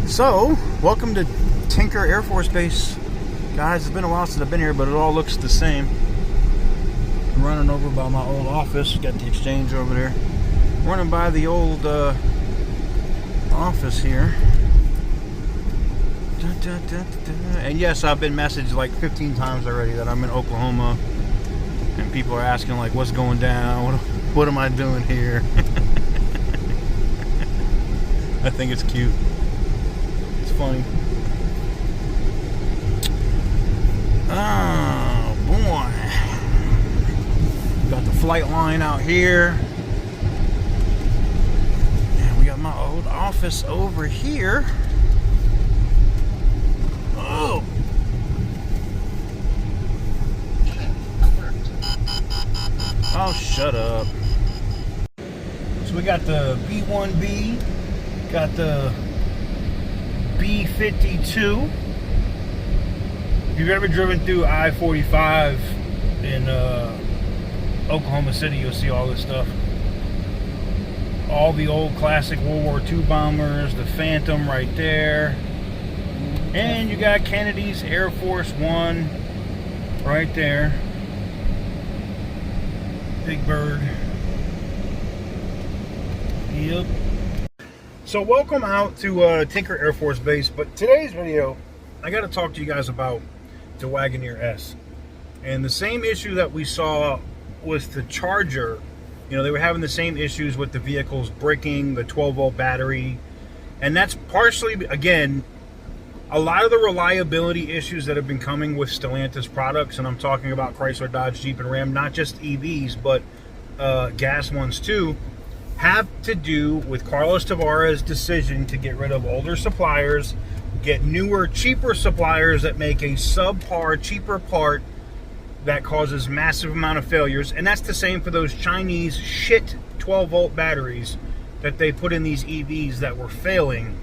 So, welcome to Tinker Air Force Base. Guys, it's been a while since I've been here, but it all looks the same. I'm running over by my old office. Got the exchange over there. Running by the old office here. And yes, I've been messaged like 15 times already that I'm in Oklahoma. And people are asking like, what's going down? What am I doing here? I think it's cute. Funny. Oh boy. Got the flight line out here. And we got my old office over here. Oh. Oh, shut up. So we got the B1B, got the B52. If you've ever driven through I-45 in Oklahoma City, you'll see all this stuff. All the old classic World War II bombers, the Phantom right there. And you got Kennedy's Air Force One right there. Big Bird. Yep. So welcome out to Tinker Air Force Base, but today's video, I got to talk to you guys about the Wagoneer S. And the same issue that we saw with the Charger, you know, they were having the same issues with the vehicles bricking, the 12-volt battery, and that's partially, again, a lot of the reliability issues that have been coming with Stellantis products, and I'm talking about Chrysler, Dodge, Jeep, and Ram, not just EVs, but gas ones too, have to do with Carlos Tavares' decision to get rid of older suppliers, get newer, cheaper suppliers that make a subpar, cheaper part that causes massive amount of failures. And that's the same for those Chinese shit 12-volt batteries that they put in these EVs that were failing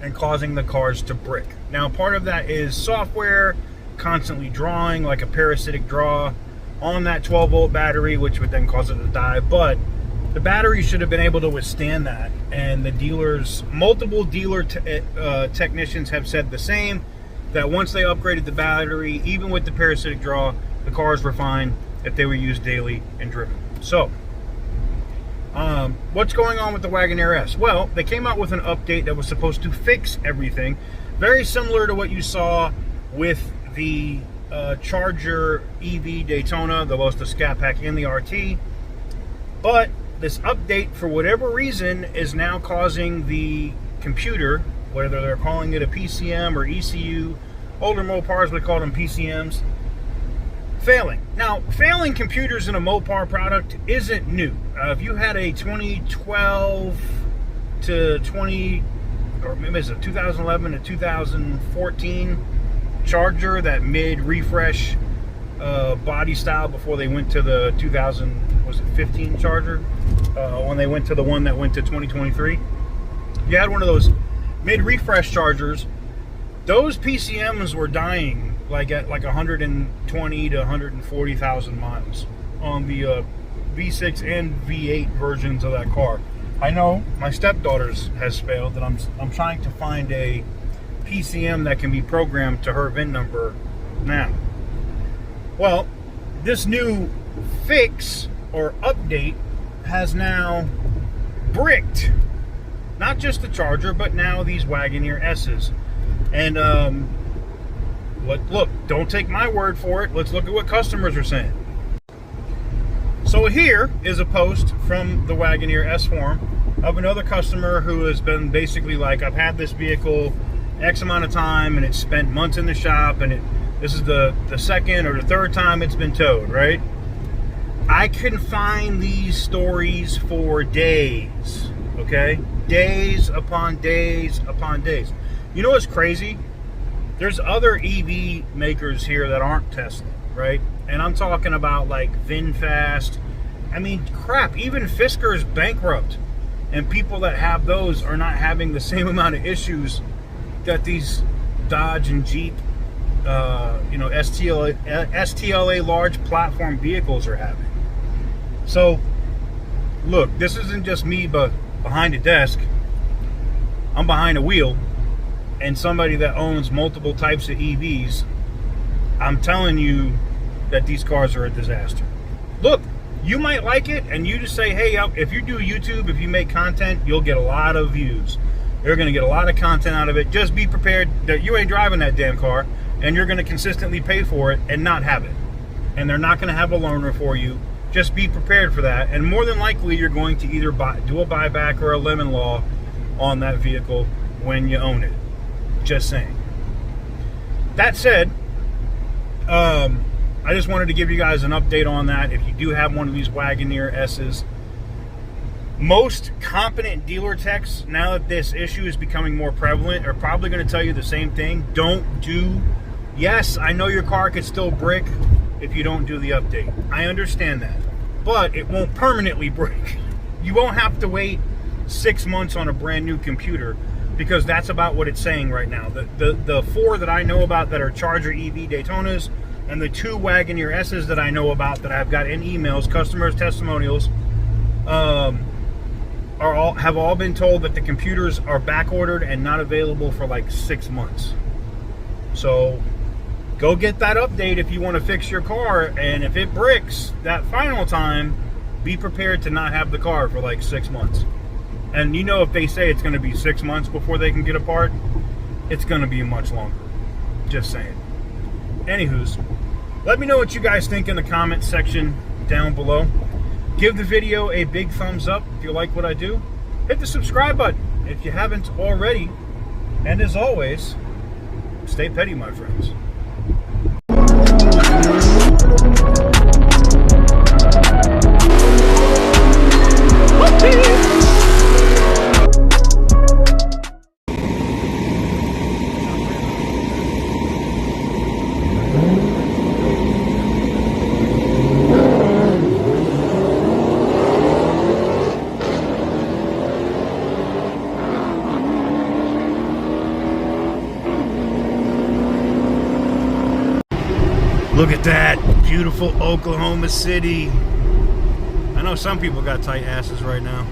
and causing the cars to brick. Now, part of that is software constantly drawing, like a parasitic draw on that 12-volt battery, which would then cause it to die. But the battery should have been able to withstand that, and the dealers, multiple dealer technicians have said the same, that once they upgraded the battery, even with the parasitic draw, the cars were fine if they were used daily and driven. So, what's going on with the Wagoneer S? Well, they came out with an update that was supposed to fix everything, very similar to what you saw with the Charger EV Daytona, both the Scat Pack and the RT, but this update, for whatever reason, is now causing the computer, whether they're calling it a PCM or ECU, older Mopars would call them PCMs, failing. Now, failing computers in a Mopar product isn't new. If you had a 2012 to 2011 to 2014 Charger, that mid-refresh body style before they went to the 2015 Charger, when they went to the one that went to 2023, you had one of those mid-refresh Chargers. Those PCMs were dying like at like 120 to 140,000 miles on the V6 and V8 versions of that car. I know my stepdaughter's has failed, and I'm trying to find a PCM that can be programmed to her VIN number now. Well, this new fix or update has now bricked not just the Charger, but now these Wagoneer S's. And look, don't take my word for it. Let's look at what customers are saying. So here is a post from the Wagoneer S forum of another customer who has been basically like, I've had this vehicle X amount of time, and it's spent months in the shop, and this is the second or the third time it's been towed, right? I can find these stories for days, okay? Days upon days upon days. You know what's crazy? There's other EV makers here that aren't Tesla, right? And I'm talking about like VinFast. I mean, crap, even Fisker's bankrupt. And people that have those are not having the same amount of issues that these Dodge and Jeep, STLA large platform vehicles are having. So, look, this isn't just me but behind a desk. I'm behind a wheel, and somebody that owns multiple types of EVs. I'm telling you that these cars are a disaster. Look, you might like it, and you just say, hey, if you do YouTube, if you make content, you'll get a lot of views. You're going to get a lot of content out of it. Just be prepared that you ain't driving that damn car, and you're going to consistently pay for it and not have it. And they're not going to have a loaner for you. Just be prepared for that. And more than likely, you're going to either do a buyback or a lemon law on that vehicle when you own it. Just saying. That said, I just wanted to give you guys an update on that. If you do have one of these Wagoneer S's, most competent dealer techs, now that this issue is becoming more prevalent, are probably going to tell you the same thing. Yes, I know your car could still brick if you don't do the update. I understand that. But it won't permanently brick. You won't have to wait 6 months on a brand new computer, because that's about what it's saying right now. The 4 that I know about that are Charger EV Daytonas, and the 2 Wagoneer S's that I know about that I've got in emails, customers' testimonials, have all been told that the computers are back ordered and not available for like 6 months. So go get that update if you want to fix your car, and if it bricks that final time, be prepared to not have the car for like 6 months. And you know, if they say it's going to be 6 months before they can get a part, it's going to be much longer. Just saying. Anywho's, let me know what you guys think in the comments section down below. Give the video a big thumbs up if you like what I do. Hit the subscribe button if you haven't already. And as always, stay petty, my friends. Look at that beautiful Oklahoma City. I know some people got tight asses right now.